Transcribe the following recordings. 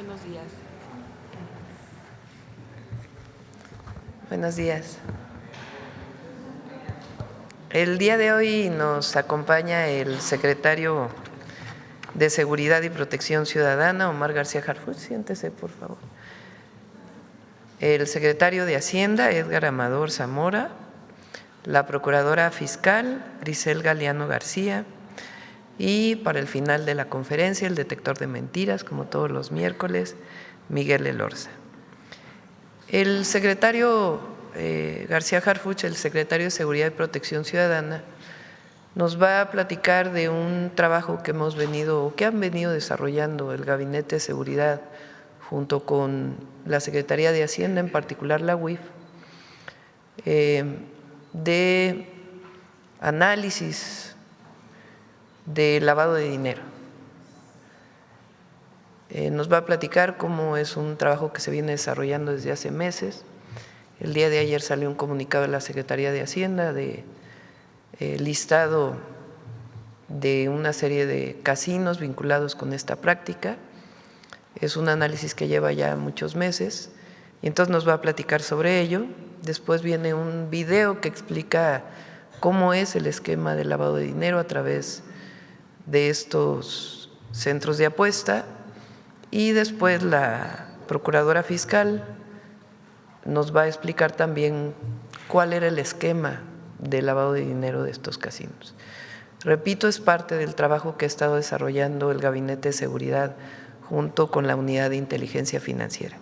Buenos días. Buenos días. El día de hoy nos acompaña el secretario de Seguridad y Protección Ciudadana, Omar García Harfuch. Siéntese, por favor. El secretario de Hacienda, Edgar Amador Zamora. La procuradora fiscal, Grisel Galeano García. Y para el final de la conferencia, el detector de mentiras, como todos los miércoles, Miguel Elorza. El secretario García Harfuch, el secretario de Seguridad y Protección Ciudadana, nos va a platicar de un trabajo que han venido desarrollando el Gabinete de Seguridad junto con la Secretaría de Hacienda, en particular la UIF, de análisis de lavado de dinero. Nos va a platicar cómo es un trabajo que se viene desarrollando desde hace meses. El día de ayer salió un comunicado de la Secretaría de Hacienda de listado de una serie de casinos vinculados con esta práctica. Es un análisis que lleva ya muchos meses y entonces nos va a platicar sobre ello. Después viene un video que explica cómo es el esquema de lavado de dinero a través de estos centros de apuesta. Y después la procuradora fiscal nos va a explicar también cuál era el esquema de lavado de dinero de estos casinos. Repito, es parte del trabajo que ha estado desarrollando el Gabinete de Seguridad junto con la Unidad de Inteligencia Financiera.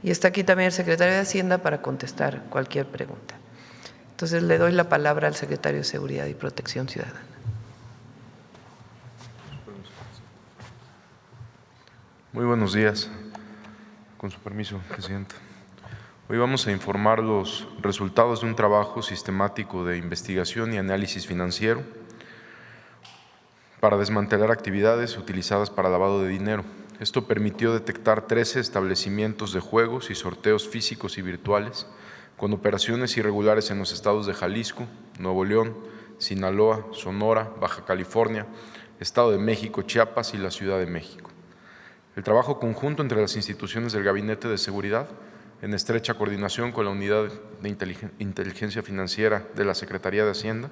Y está aquí también el secretario de Hacienda para contestar cualquier pregunta. Entonces, le doy la palabra al secretario de Seguridad y Protección Ciudadana. Muy buenos días. Con su permiso, presidente. Hoy vamos a informar los resultados de un trabajo sistemático de investigación y análisis financiero para desmantelar actividades utilizadas para lavado de dinero. Esto permitió detectar 13 establecimientos de juegos y sorteos físicos y virtuales con operaciones irregulares en los estados de Jalisco, Nuevo León, Sinaloa, Sonora, Baja California, Estado de México, Chiapas y la Ciudad de México. El trabajo conjunto entre las instituciones del Gabinete de Seguridad, en estrecha coordinación con la Unidad de Inteligencia Financiera de la Secretaría de Hacienda,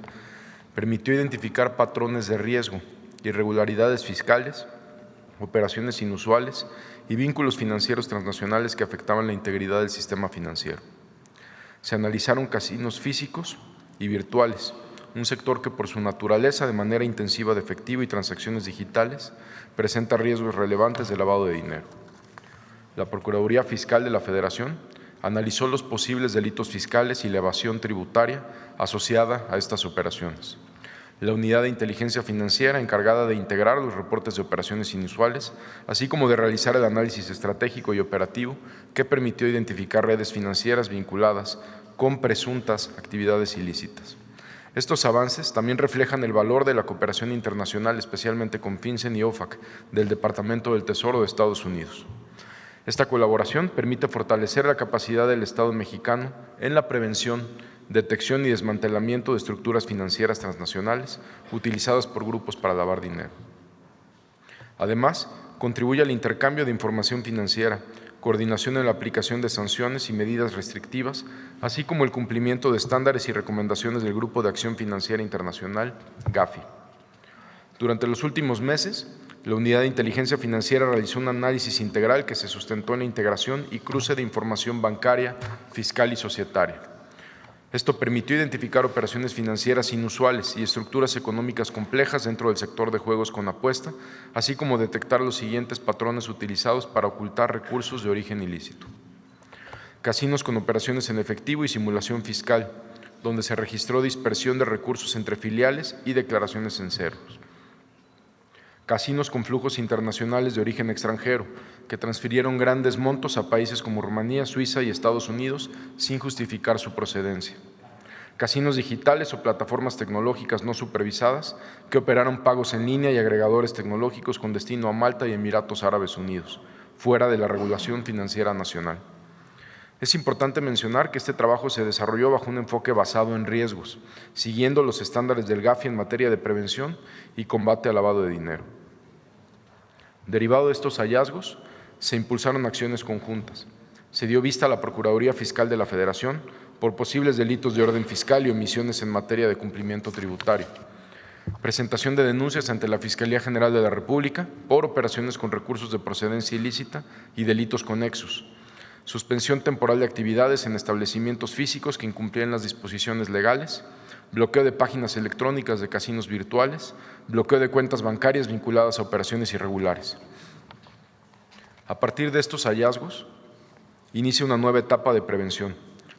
permitió identificar patrones de riesgo, irregularidades fiscales, operaciones inusuales y vínculos financieros transnacionales que afectaban la integridad del sistema financiero. Se analizaron casinos físicos y virtuales, un sector que por su naturaleza de manera intensiva de efectivo y transacciones digitales presenta riesgos relevantes de lavado de dinero. La Procuraduría Fiscal de la Federación analizó los posibles delitos fiscales y la evasión tributaria asociada a estas operaciones. La Unidad de Inteligencia Financiera, encargada de integrar los reportes de operaciones inusuales, así como de realizar el análisis estratégico y operativo que permitió identificar redes financieras vinculadas con presuntas actividades ilícitas. Estos avances también reflejan el valor de la cooperación internacional, especialmente con FinCEN y OFAC del Departamento del Tesoro de Estados Unidos. Esta colaboración permite fortalecer la capacidad del Estado mexicano en la prevención, detección y desmantelamiento de estructuras financieras transnacionales utilizadas por grupos para lavar dinero. Además, contribuye al intercambio de información financiera, coordinación en la aplicación de sanciones y medidas restrictivas, así como el cumplimiento de estándares y recomendaciones del Grupo de Acción Financiera Internacional, GAFI. Durante los últimos meses, la Unidad de Inteligencia Financiera realizó un análisis integral que se sustentó en la integración y cruce de información bancaria, fiscal y societaria. Esto permitió identificar operaciones financieras inusuales y estructuras económicas complejas dentro del sector de juegos con apuesta, así como detectar los siguientes patrones utilizados para ocultar recursos de origen ilícito. Casinos con operaciones en efectivo y simulación fiscal, donde se registró dispersión de recursos entre filiales y declaraciones en ceros. Casinos con flujos internacionales de origen extranjero, que transfirieron grandes montos a países como Rumanía, Suiza y Estados Unidos sin justificar su procedencia. Casinos digitales o plataformas tecnológicas no supervisadas que operaron pagos en línea y agregadores tecnológicos con destino a Malta y Emiratos Árabes Unidos, fuera de la regulación financiera nacional. Es importante mencionar que este trabajo se desarrolló bajo un enfoque basado en riesgos, siguiendo los estándares del GAFI en materia de prevención y combate al lavado de dinero. Derivado de estos hallazgos, se impulsaron acciones conjuntas. Se dio vista a la Procuraduría Fiscal de la Federación por posibles delitos de orden fiscal y omisiones en materia de cumplimiento tributario. Presentación de denuncias ante la Fiscalía General de la República por operaciones con recursos de procedencia ilícita y delitos conexos. Suspensión temporal de actividades en establecimientos físicos que incumplían las disposiciones legales. Bloqueo de páginas electrónicas de casinos virtuales. Bloqueo de cuentas bancarias vinculadas a operaciones irregulares. A partir de estos hallazgos, inicia una nueva etapa de prevención.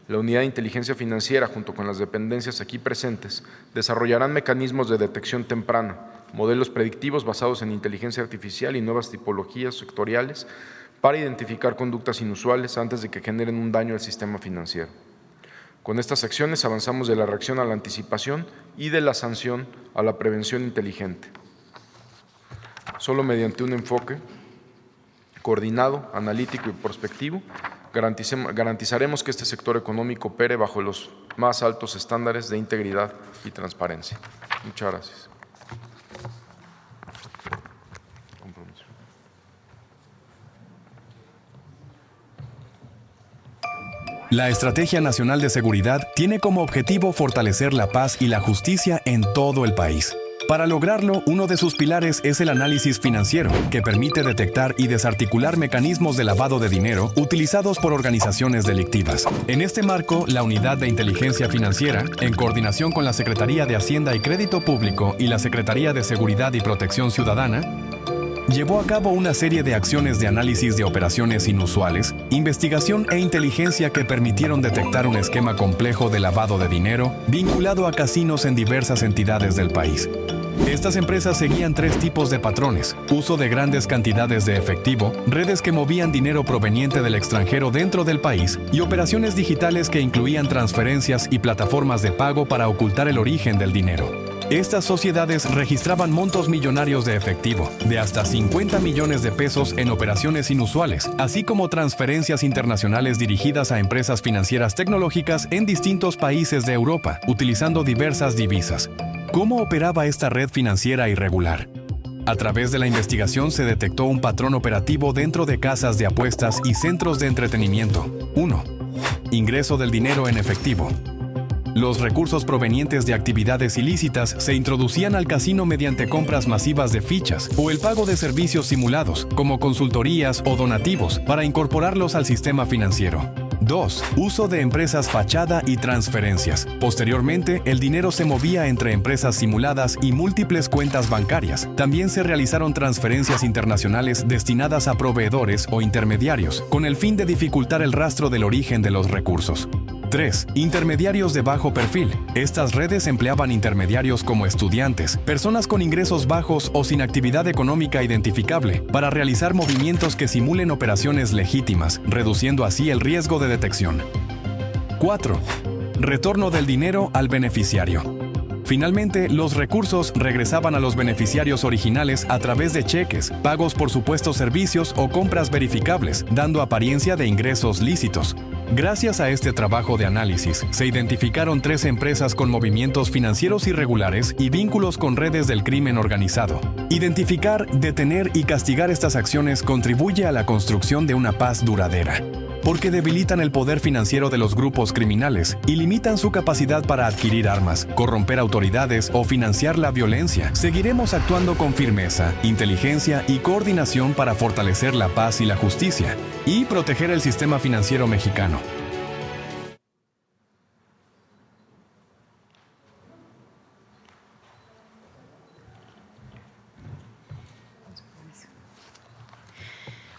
La Unidad de Inteligencia Financiera, junto con las dependencias aquí presentes, desarrollarán mecanismos de detección temprana, modelos predictivos basados en inteligencia artificial y nuevas tipologías sectoriales para identificar conductas inusuales antes de que generen un daño al sistema financiero. Con estas acciones avanzamos de la reacción a la anticipación y de la sanción a la prevención inteligente. Solo mediante un enfoque coordinado, analítico y prospectivo, garantizaremos que este sector económico opere bajo los más altos estándares de integridad y transparencia. Muchas gracias. La Estrategia Nacional de Seguridad tiene como objetivo fortalecer la paz y la justicia en todo el país. Para lograrlo, uno de sus pilares es el análisis financiero, que permite detectar y desarticular mecanismos de lavado de dinero utilizados por organizaciones delictivas. En este marco, la Unidad de Inteligencia Financiera, en coordinación con la Secretaría de Hacienda y Crédito Público y la Secretaría de Seguridad y Protección Ciudadana, llevó a cabo una serie de acciones de análisis de operaciones inusuales, investigación e inteligencia que permitieron detectar un esquema complejo de lavado de dinero vinculado a casinos en diversas entidades del país. Estas empresas seguían 3 tipos de patrones: uso de grandes cantidades de efectivo, redes que movían dinero proveniente del extranjero dentro del país y operaciones digitales que incluían transferencias y plataformas de pago para ocultar el origen del dinero. Estas sociedades registraban montos millonarios de efectivo, de hasta 50 millones de pesos en operaciones inusuales, así como transferencias internacionales dirigidas a empresas financieras tecnológicas en distintos países de Europa, utilizando diversas divisas. ¿Cómo operaba esta red financiera irregular? A través de la investigación se detectó un patrón operativo dentro de casas de apuestas y centros de entretenimiento. 1. Ingreso del dinero en efectivo. Los recursos provenientes de actividades ilícitas se introducían al casino mediante compras masivas de fichas o el pago de servicios simulados, como consultorías o donativos, para incorporarlos al sistema financiero. 2. Uso de empresas fachada y transferencias. Posteriormente, el dinero se movía entre empresas simuladas y múltiples cuentas bancarias. También se realizaron transferencias internacionales destinadas a proveedores o intermediarios, con el fin de dificultar el rastro del origen de los recursos. 3. Intermediarios de bajo perfil. Estas redes empleaban intermediarios como estudiantes, personas con ingresos bajos o sin actividad económica identificable, para realizar movimientos que simulen operaciones legítimas, reduciendo así el riesgo de detección. 4. Retorno del dinero al beneficiario. Finalmente, los recursos regresaban a los beneficiarios originales a través de cheques, pagos por supuestos servicios o compras verificables, dando apariencia de ingresos lícitos. Gracias a este trabajo de análisis, se identificaron 3 empresas con movimientos financieros irregulares y vínculos con redes del crimen organizado. Identificar, detener y castigar estas acciones contribuye a la construcción de una paz duradera, porque debilitan el poder financiero de los grupos criminales y limitan su capacidad para adquirir armas, corromper autoridades o financiar la violencia. Seguiremos actuando con firmeza, inteligencia y coordinación para fortalecer la paz y la justicia y proteger el sistema financiero mexicano.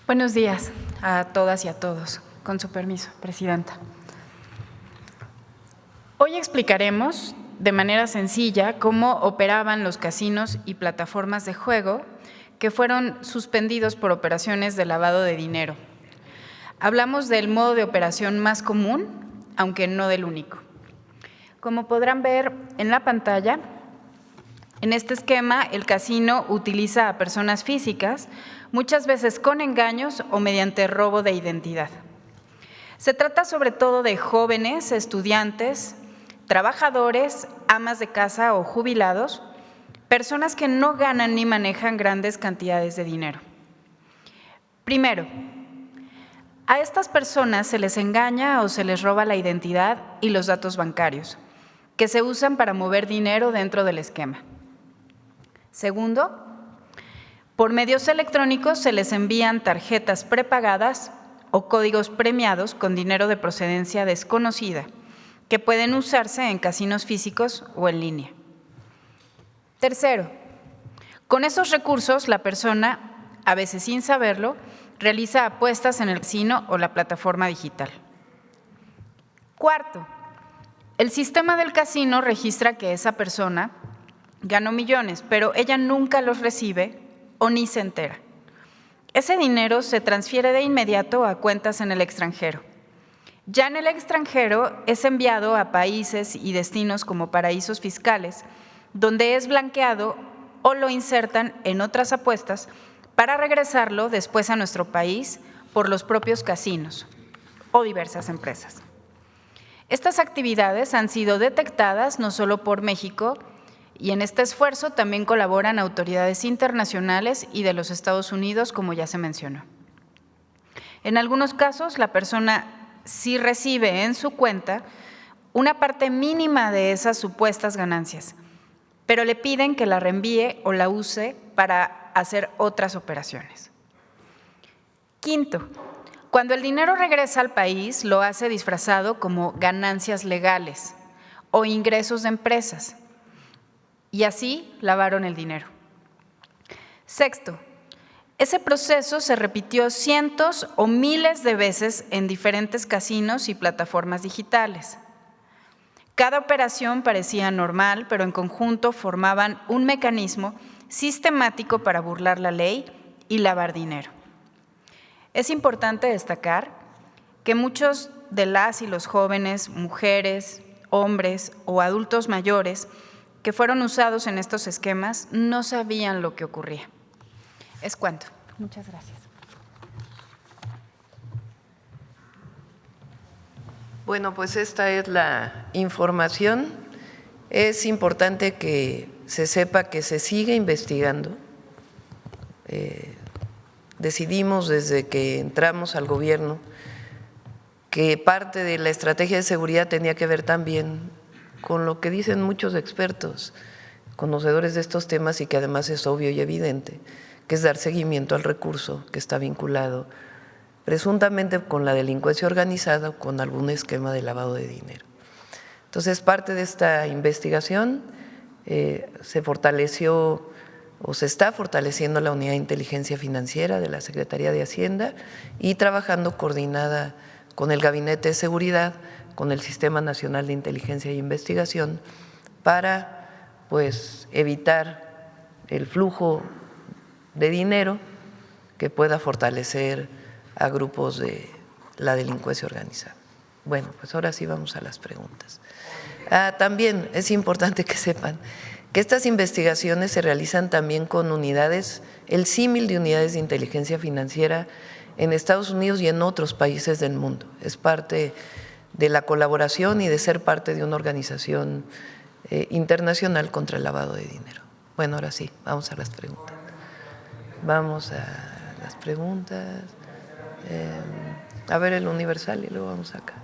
Buenos días a todas y a todos. Con su permiso, Presidenta. Hoy explicaremos de manera sencilla cómo operaban los casinos y plataformas de juego que fueron suspendidos por operaciones de lavado de dinero. Hablamos del modo de operación más común, aunque no del único. Como podrán ver en la pantalla, en este esquema el casino utiliza a personas físicas, muchas veces con engaños o mediante robo de identidad. Se trata sobre todo de jóvenes, estudiantes, trabajadores, amas de casa o jubilados, personas que no ganan ni manejan grandes cantidades de dinero. Primero, a estas personas se les engaña o se les roba la identidad y los datos bancarios, que se usan para mover dinero dentro del esquema. Segundo, por medios electrónicos se les envían tarjetas prepagadas o códigos premiados con dinero de procedencia desconocida, que pueden usarse en casinos físicos o en línea. Tercero, con esos recursos la persona, a veces sin saberlo, realiza apuestas en el casino o la plataforma digital. Cuarto, el sistema del casino registra que esa persona ganó millones, pero ella nunca los recibe o ni se entera. Ese dinero se transfiere de inmediato a cuentas en el extranjero. Ya en el extranjero es enviado a países y destinos como paraísos fiscales, donde es blanqueado o lo insertan en otras apuestas para regresarlo después a nuestro país por los propios casinos o diversas empresas. Estas actividades han sido detectadas no solo por México, y en este esfuerzo también colaboran autoridades internacionales y de los Estados Unidos, como ya se mencionó. En algunos casos, la persona sí recibe en su cuenta una parte mínima de esas supuestas ganancias, pero le piden que la reenvíe o la use para hacer otras operaciones. Quinto, cuando el dinero regresa al país, lo hace disfrazado como ganancias legales o ingresos de empresas, y así lavaron el dinero. Sexto, ese proceso se repitió cientos o miles de veces en diferentes casinos y plataformas digitales. Cada operación parecía normal, pero en conjunto formaban un mecanismo sistemático para burlar la ley y lavar dinero. Es importante destacar que muchos de las y los jóvenes, mujeres, hombres o adultos mayores que fueron usados en estos esquemas no sabían lo que ocurría. Es cuanto. Muchas gracias. Bueno, pues esta es la información. Es importante que se sepa que se sigue investigando. Decidimos desde que entramos al gobierno que parte de la estrategia de seguridad tenía que ver también con lo que dicen muchos expertos, conocedores de estos temas y que además es obvio y evidente, que es dar seguimiento al recurso que está vinculado presuntamente con la delincuencia organizada o con algún esquema de lavado de dinero. Entonces, parte de esta investigación se fortaleció o se está fortaleciendo la Unidad de Inteligencia Financiera de la Secretaría de Hacienda y trabajando coordinada con el Gabinete de Seguridad, con el Sistema Nacional de Inteligencia e Investigación para evitar el flujo de dinero que pueda fortalecer a grupos de la delincuencia organizada. Bueno, pues ahora sí vamos a las preguntas. También es importante que sepan que estas investigaciones se realizan también con unidades, el símil de unidades de inteligencia financiera en Estados Unidos y en otros países del mundo. Es parte de la colaboración y de ser parte de una organización internacional contra el lavado de dinero. Bueno, ahora sí, vamos a las preguntas. Vamos a las preguntas. A ver el Universal y luego vamos acá.